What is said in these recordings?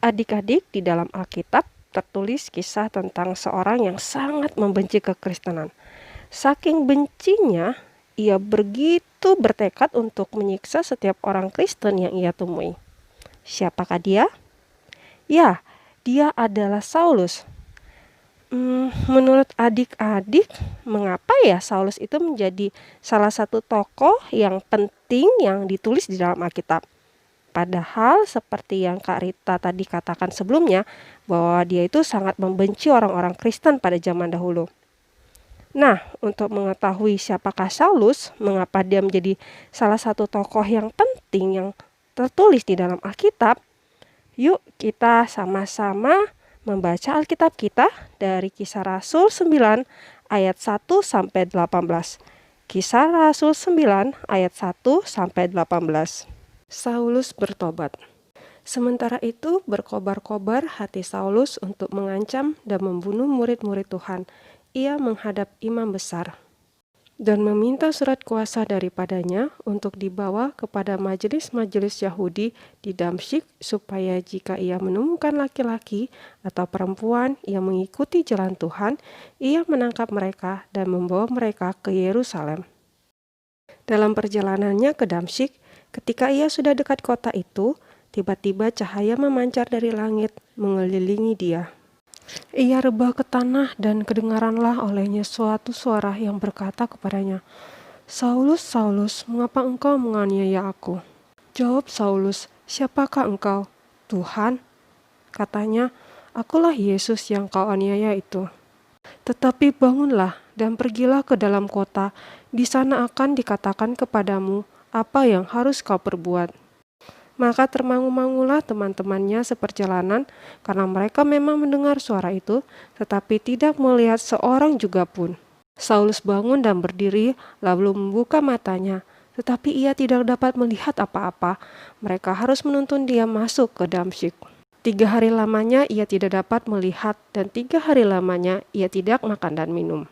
Adik-adik, di dalam Alkitab tertulis kisah tentang seorang yang sangat membenci kekristenan. Saking bencinya, ia begitu bertekad untuk menyiksa setiap orang Kristen yang ia temui. Siapakah dia? Ya, dia adalah Saulus. Menurut adik-adik, mengapa ya Saulus itu menjadi salah satu tokoh yang penting yang ditulis di dalam Alkitab? Padahal seperti yang Kak Rita tadi katakan sebelumnya, bahwa dia itu sangat membenci orang-orang Kristen pada zaman dahulu. Nah, untuk mengetahui siapakah Saulus, mengapa dia menjadi salah satu tokoh yang penting yang tertulis di dalam Alkitab, yuk kita sama-sama membaca Alkitab kita dari Kisah Rasul 9 ayat 1 sampai 18. Kisah Rasul 9 ayat 1 sampai 18. Saulus bertobat. Sementara itu berkobar-kobar hati Saulus untuk mengancam dan membunuh murid-murid Tuhan. Ia menghadap imam besar dan meminta surat kuasa daripadanya untuk dibawa kepada majelis-majelis Yahudi di Damsyik, supaya jika ia menemukan laki-laki atau perempuan yang mengikuti jalan Tuhan, ia menangkap mereka dan membawa mereka ke Yerusalem. Dalam perjalanannya ke Damsyik, ketika ia sudah dekat kota itu, tiba-tiba cahaya memancar dari langit mengelilingi dia. Ia rebah ke tanah dan kedengaranlah olehnya suatu suara yang berkata kepadanya, "Saulus, Saulus, mengapa engkau menganiaya aku?" Jawab Saulus, "Siapakah engkau?" "Tuhan," katanya, "akulah Yesus yang kau aniaya itu. Tetapi bangunlah dan pergilah ke dalam kota, di sana akan dikatakan kepadamu apa yang harus kau perbuat." Maka termangu-mangulah teman-temannya seperjalanan, karena mereka memang mendengar suara itu, tetapi tidak melihat seorang juga pun. Saulus bangun dan berdiri, lalu membuka matanya, tetapi ia tidak dapat melihat apa-apa. Mereka harus menuntun dia masuk ke Damsyik. 3 hari lamanya ia tidak dapat melihat, dan 3 hari lamanya ia tidak makan dan minum.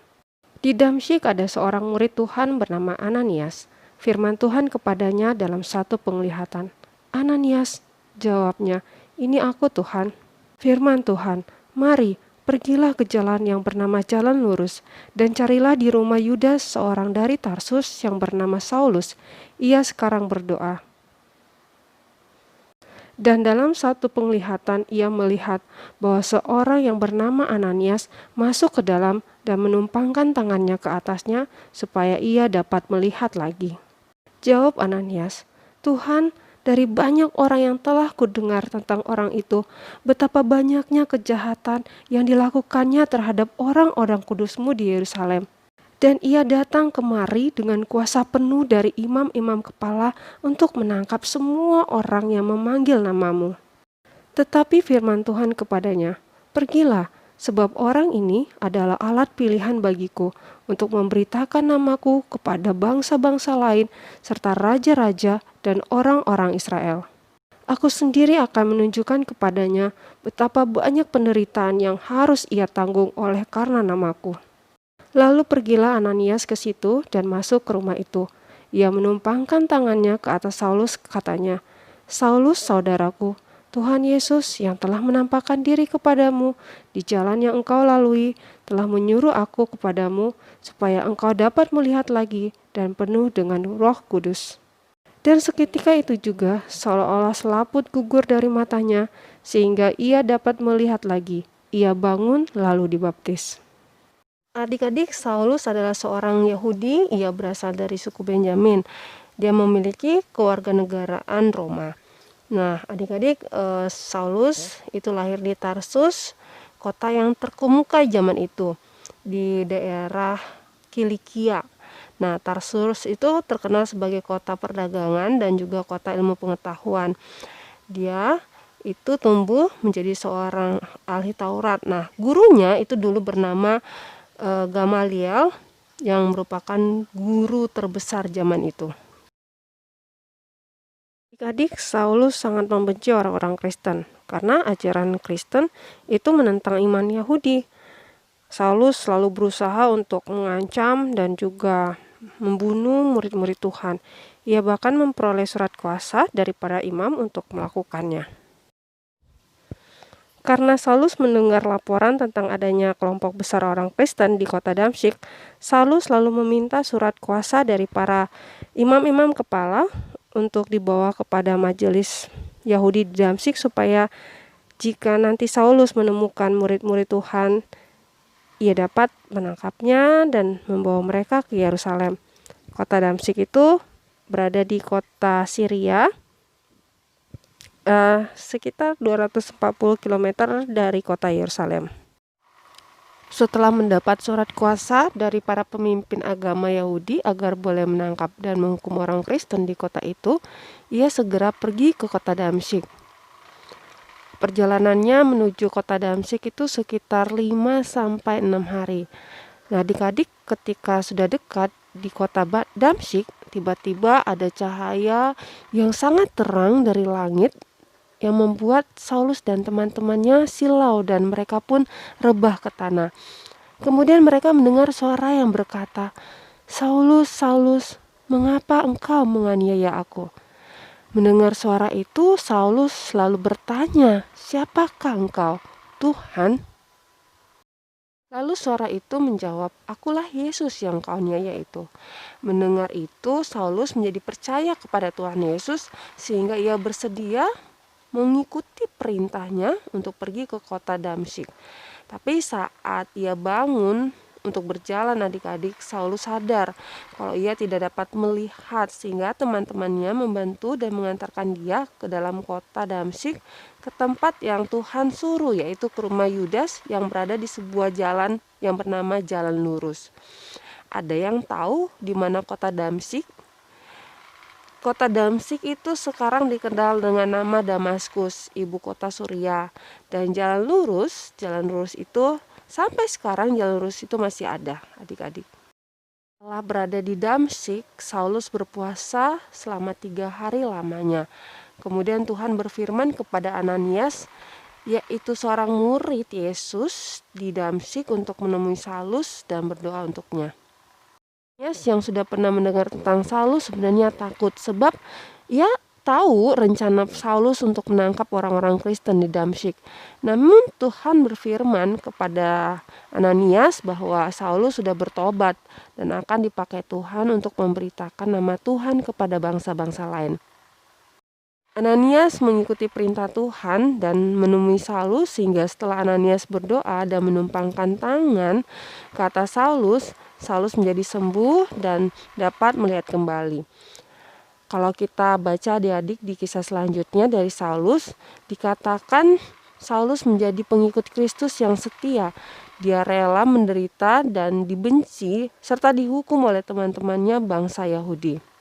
Di Damsyik ada seorang murid Tuhan bernama Ananias. Firman Tuhan kepadanya dalam satu penglihatan. "Ananias," jawabnya, "Ini aku, Tuhan." Firman Tuhan, "Mari, pergilah ke jalan yang bernama Jalan Lurus, dan carilah di rumah Yudas seorang dari Tarsus yang bernama Saulus. Ia sekarang berdoa." Dan dalam satu penglihatan ia melihat bahwa seorang yang bernama Ananias masuk ke dalam dan menumpangkan tangannya ke atasnya supaya ia dapat melihat lagi. Jawab Ananias, "Tuhan, dari banyak orang yang telah kudengar tentang orang itu, betapa banyaknya kejahatan yang dilakukannya terhadap orang-orang kudus-Mu di Yerusalem. Dan ia datang kemari dengan kuasa penuh dari imam-imam kepala untuk menangkap semua orang yang memanggil nama-Mu." Tetapi firman Tuhan kepadanya, "Pergilah, sebab orang ini adalah alat pilihan bagiku untuk memberitakan namaku kepada bangsa-bangsa lain serta raja-raja dan orang-orang Israel. Aku sendiri akan menunjukkan kepadanya betapa banyak penderitaan yang harus ia tanggung oleh karena namaku." Lalu pergilah Ananias ke situ dan masuk ke rumah itu. Ia menumpangkan tangannya ke atas Saulus, katanya, "Saulus, saudaraku, Tuhan Yesus yang telah menampakkan diri kepadamu di jalan yang engkau lalui telah menyuruh aku kepadamu supaya engkau dapat melihat lagi dan penuh dengan Roh Kudus." Dan seketika itu juga seolah-olah selaput gugur dari matanya sehingga ia dapat melihat lagi. Ia bangun lalu dibaptis. Adik-adik, Saulus adalah seorang Yahudi. Ia berasal dari suku Benyamin. Dia memiliki kewarganegaraan Roma. Nah, adik-adik, Saulus itu lahir di Tarsus, kota yang terkemuka zaman itu, di daerah Kilikia. Nah, Tarsus itu terkenal sebagai kota perdagangan dan juga kota ilmu pengetahuan. Dia itu tumbuh menjadi seorang ahli Taurat. Nah, gurunya itu dulu bernama Gamaliel, yang merupakan guru terbesar zaman itu. Adik-adik, Saulus sangat membenci orang-orang Kristen karena ajaran Kristen itu menentang iman Yahudi. Saulus selalu berusaha untuk mengancam dan juga membunuh murid-murid Tuhan. Ia bahkan memperoleh surat kuasa dari para imam untuk melakukannya. Karena Saulus mendengar laporan tentang adanya kelompok besar orang Kristen di kota Damsyik, Saulus lalu meminta surat kuasa dari para imam-imam kepala untuk dibawa kepada majelis Yahudi di Damsyik supaya jika nanti Saulus menemukan murid-murid Tuhan, ia dapat menangkapnya dan membawa mereka ke Yerusalem. Kota Damsyik itu berada di kota Syria, sekitar 240 km dari kota Yerusalem. Setelah mendapat surat kuasa dari para pemimpin agama Yahudi agar boleh menangkap dan menghukum orang Kristen di kota itu, ia segera pergi ke kota Damsyik. Perjalanannya menuju kota Damsyik itu sekitar 5-6 hari. Nah, adik-adik, ketika sudah dekat di kota Damsyik, tiba-tiba ada cahaya yang sangat terang dari langit yang membuat Saulus dan teman-temannya silau dan mereka pun rebah ke tanah. Kemudian mereka mendengar suara yang berkata, "Saulus, Saulus, mengapa engkau menganiaya aku?" Mendengar suara itu, Saulus lalu bertanya, "Siapakah engkau, Tuhan?" Lalu suara itu menjawab, "Akulah Yesus yang kau aniaya itu." Mendengar itu, Saulus menjadi percaya kepada Tuhan Yesus sehingga ia bersedia mengikuti perintahnya untuk pergi ke kota Damsyik. Tapi saat ia bangun untuk berjalan, adik-adik, Saulus sadar kalau ia tidak dapat melihat sehingga teman-temannya membantu dan mengantarkan dia ke dalam kota Damsyik ke tempat yang Tuhan suruh, yaitu ke rumah Yudas yang berada di sebuah jalan yang bernama Jalan Lurus. Ada yang tahu di mana kota Damsyik? Kota Damsyik itu sekarang dikenal dengan nama Damaskus, ibu kota Suriah. Dan Jalan Lurus itu sampai sekarang Jalan Lurus itu masih ada, adik-adik. Setelah berada di Damsyik, Saulus berpuasa selama 3 hari lamanya. Kemudian Tuhan berfirman kepada Ananias, yaitu seorang murid Yesus di Damsyik, untuk menemui Saulus dan berdoa untuknya. Yang sudah pernah mendengar tentang Saulus sebenarnya takut sebab ia tahu rencana Saulus untuk menangkap orang-orang Kristen di Damsyik. Namun Tuhan berfirman kepada Ananias bahwa Saulus sudah bertobat dan akan dipakai Tuhan untuk memberitakan nama Tuhan kepada bangsa-bangsa lain. Ananias mengikuti perintah Tuhan dan menemui Saulus, sehingga setelah Ananias berdoa dan menumpangkan tangan ke atas Saulus, Saulus menjadi sembuh dan dapat melihat kembali. Kalau kita baca adik-adik di kisah selanjutnya dari Saulus, dikatakan Saulus menjadi pengikut Kristus yang setia. Dia rela menderita dan dibenci serta dihukum oleh teman-temannya bangsa Yahudi.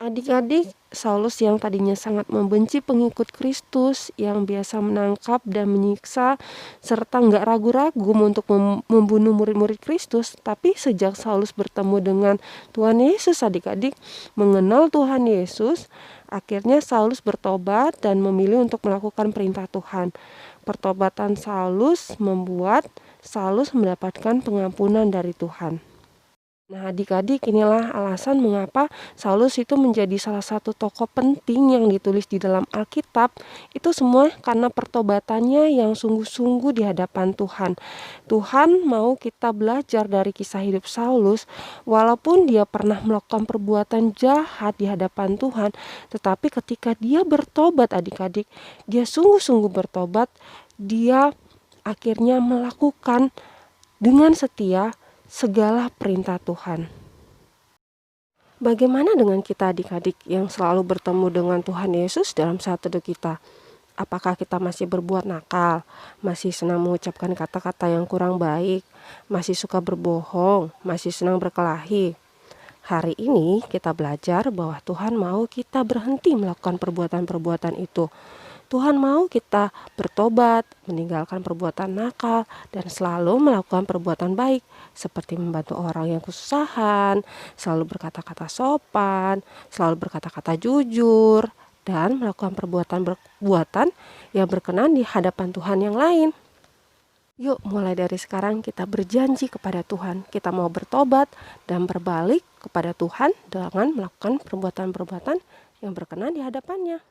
Adik-adik, Saulus yang tadinya sangat membenci pengikut Kristus, yang biasa menangkap dan menyiksa, serta nggak ragu-ragu untuk membunuh murid-murid Kristus. Tapi sejak Saulus bertemu dengan Tuhan Yesus, adik-adik, mengenal Tuhan Yesus, akhirnya Saulus bertobat dan memilih untuk melakukan perintah Tuhan. Pertobatan Saulus membuat Saulus mendapatkan pengampunan dari Tuhan. Nah, adik-adik, inilah alasan mengapa Saulus itu menjadi salah satu tokoh penting yang ditulis di dalam Alkitab. Itu semua karena pertobatannya yang sungguh-sungguh di hadapan Tuhan. Tuhan mau kita belajar dari kisah hidup Saulus, walaupun dia pernah melakukan perbuatan jahat di hadapan Tuhan, tetapi ketika dia bertobat, adik-adik, dia sungguh-sungguh bertobat, dia akhirnya melakukan dengan setia segala perintah Tuhan. Bagaimana dengan kita adik-adik yang selalu bertemu dengan Tuhan Yesus dalam saat teduh kita? Apakah kita masih berbuat nakal, masih senang mengucapkan kata-kata yang kurang baik, masih suka berbohong, masih senang berkelahi? Hari ini kita belajar bahwa Tuhan mau kita berhenti melakukan perbuatan-perbuatan itu. Tuhan mau kita bertobat, meninggalkan perbuatan nakal, dan selalu melakukan perbuatan baik, seperti membantu orang yang kesusahan, selalu berkata-kata sopan, selalu berkata-kata jujur, dan melakukan perbuatan-perbuatan yang berkenan di hadapan Tuhan yang lain. Yuk, mulai dari sekarang kita berjanji kepada Tuhan, kita mau bertobat dan berbalik kepada Tuhan dengan melakukan perbuatan-perbuatan yang berkenan di hadapannya.